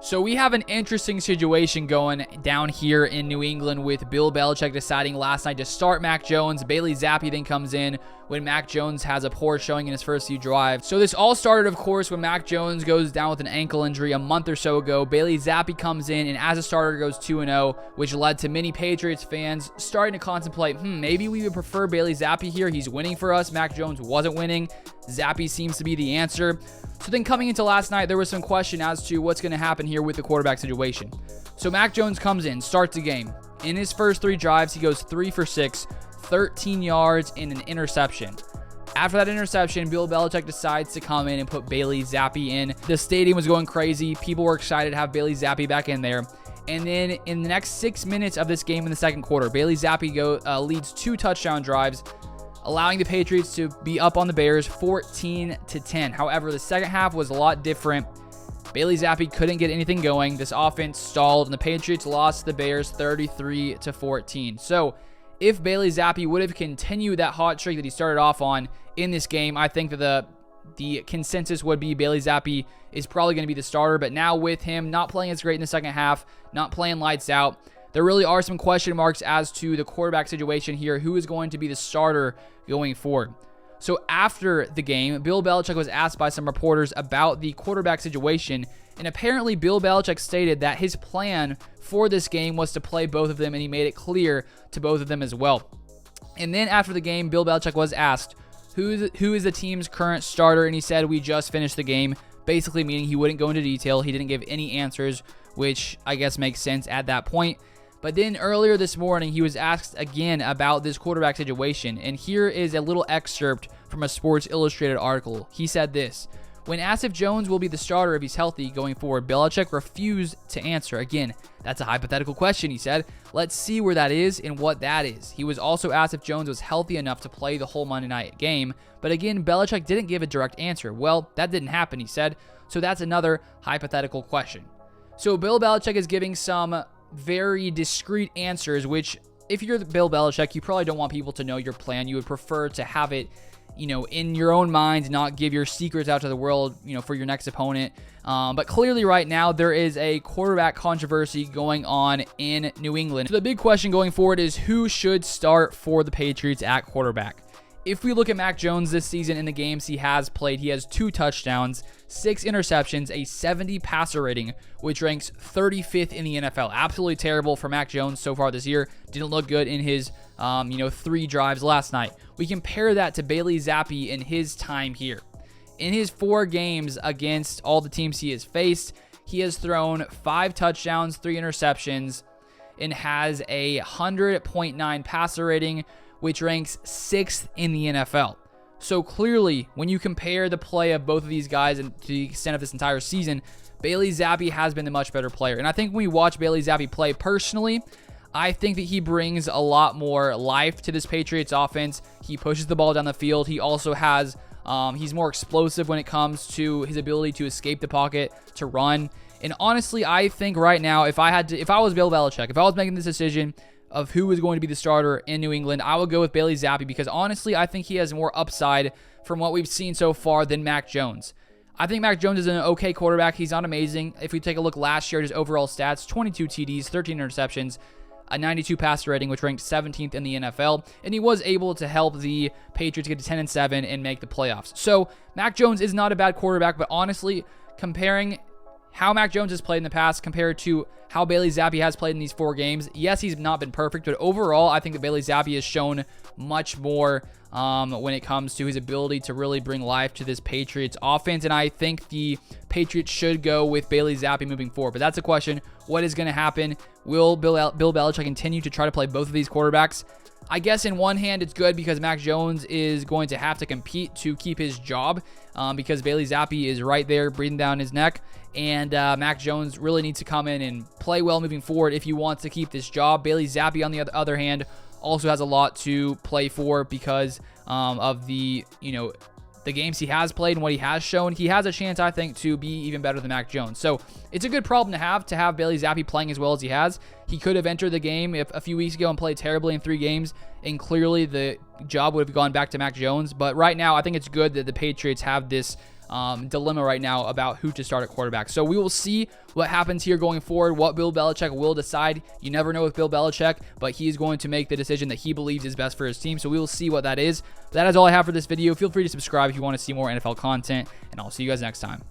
So we have an interesting situation going down here in New England with Bill Belichick deciding last night to start Mac Jones. Bailey Zappi then comes in when Mac Jones has a poor showing in his first few drives. So this all started, of course, when Mac Jones goes down with an ankle injury a month or so ago. Bailey Zappi comes in and as a starter goes 2-0, which led to many Patriots fans starting to contemplate, maybe we would prefer Bailey Zappi here. He's winning for us. Mac Jones wasn't winning. Zappi seems to be the answer. So then coming into last night, there was some question as to what's going to happen here with the quarterback situation. So Mac Jones comes in, starts the game. In his first 3 drives, he goes 3 for 6, 13 yards, and an interception. After that interception, Bill Belichick decides to come in and put Bailey Zappi in. The stadium was going crazy. People were excited to have Bailey Zappi back in there. And then in the next 6 minutes of this game in the second quarter, Bailey Zappi leads 2 touchdown drives, allowing the Patriots to be up on the Bears 14-10. However, the second half was a lot different. Bailey Zappi couldn't get anything going. This offense stalled, and the Patriots lost to the Bears 33-14. So if Bailey Zappi would have continued that hot streak that he started off on in this game, I think that the consensus would be Bailey Zappi is probably going to be the starter. But now with him not playing as great in the second half, not playing lights out, there really are some question marks as to the quarterback situation here. Who is going to be the starter going forward? So after the game, Bill Belichick was asked by some reporters about the quarterback situation, and apparently Bill Belichick stated that his plan for this game was to play both of them, and he made it clear to both of them as well. And then after the game, Bill Belichick was asked, who is the team's current starter, and he said, we just finished the game, basically meaning he wouldn't go into detail. He didn't give any answers, which I guess makes sense at that point. But then earlier this morning, he was asked again about this quarterback situation, and here is a little excerpt from a Sports Illustrated article. He said this: when asked if Jones will be the starter if he's healthy going forward, Belichick refused to answer. Again, that's a hypothetical question, he said. Let's see where that is and what that is. He was also asked if Jones was healthy enough to play the whole Monday night game, but again, Belichick didn't give a direct answer. Well, that didn't happen, he said, so that's another hypothetical question. So Bill Belichick is giving some very discreet answers, which if you're Bill Belichick, you probably don't want people to know your plan. You would prefer to have it, in your own mind, not give your secrets out to the world, for your next opponent. But clearly right now, there is a quarterback controversy going on in New England. So the big question going forward is who should start for the Patriots at quarterback. If we look at Mac Jones this season in the games he has played, he has 2 touchdowns, 6 interceptions, a 70 passer rating, which ranks 35th in the NFL. Absolutely terrible for Mac Jones so far this year. Didn't look good in his, 3 drives last night. We compare that to Bailey Zappi in his time here. In his 4 games against all the teams he has faced, he has thrown 5 touchdowns, 3 interceptions, and has a 100.9 passer rating, which ranks 6th in the NFL. So clearly, when you compare the play of both of these guys and to the extent of this entire season, Bailey Zappi has been the much better player. And I think when we watch Bailey Zappi play personally, I think that he brings a lot more life to this Patriots offense. He pushes the ball down the field. He also has, he's more explosive when it comes to his ability to escape the pocket, to run. And honestly, I think right now, if I was Bill Belichick, if I was making this decision of who is going to be the starter in New England, I would go with Bailey Zappi because honestly, I think he has more upside from what we've seen so far than Mac Jones. I think Mac Jones is an okay quarterback. He's not amazing. If we take a look last year at his overall stats, 22 TDs, 13 interceptions, a 92 passer rating, which ranked 17th in the NFL, and he was able to help the Patriots get to 10-7 and make the playoffs. So Mac Jones is not a bad quarterback, but honestly, comparing how Mac Jones has played in the past compared to how Bailey Zappi has played in these 4 games, yes, he's not been perfect, but overall, I think that Bailey Zappi has shown much more when it comes to his ability to really bring life to this Patriots offense, and I think the Patriots should go with Bailey Zappi moving forward. But that's a question. What is going to happen? Will Bill Belichick continue to try to play both of these quarterbacks? I guess in one hand, it's good because Mac Jones is going to have to compete to keep his job because Bailey Zappi is right there breathing down his neck. And Mac Jones really needs to come in and play well moving forward if he wants to keep this job. Bailey Zappi, on the other hand, also has a lot to play for because of the games he has played and what he has shown. He has a chance, I think, to be even better than Mac Jones. So it's a good problem to have Bailey Zappi playing as well as he has. He could have entered the game a few weeks ago and played terribly in 3 games, and clearly the job would have gone back to Mac Jones. But right now, I think it's good that the Patriots have this dilemma right now about who to start at quarterback. So we will see what happens here going forward, what Bill Belichick will decide. You never know with Bill Belichick, but he's going to make the decision that he believes is best for his team. So we will see what that is. That is all I have for this video. Feel free to subscribe if you want to see more NFL content, and I'll see you guys next time.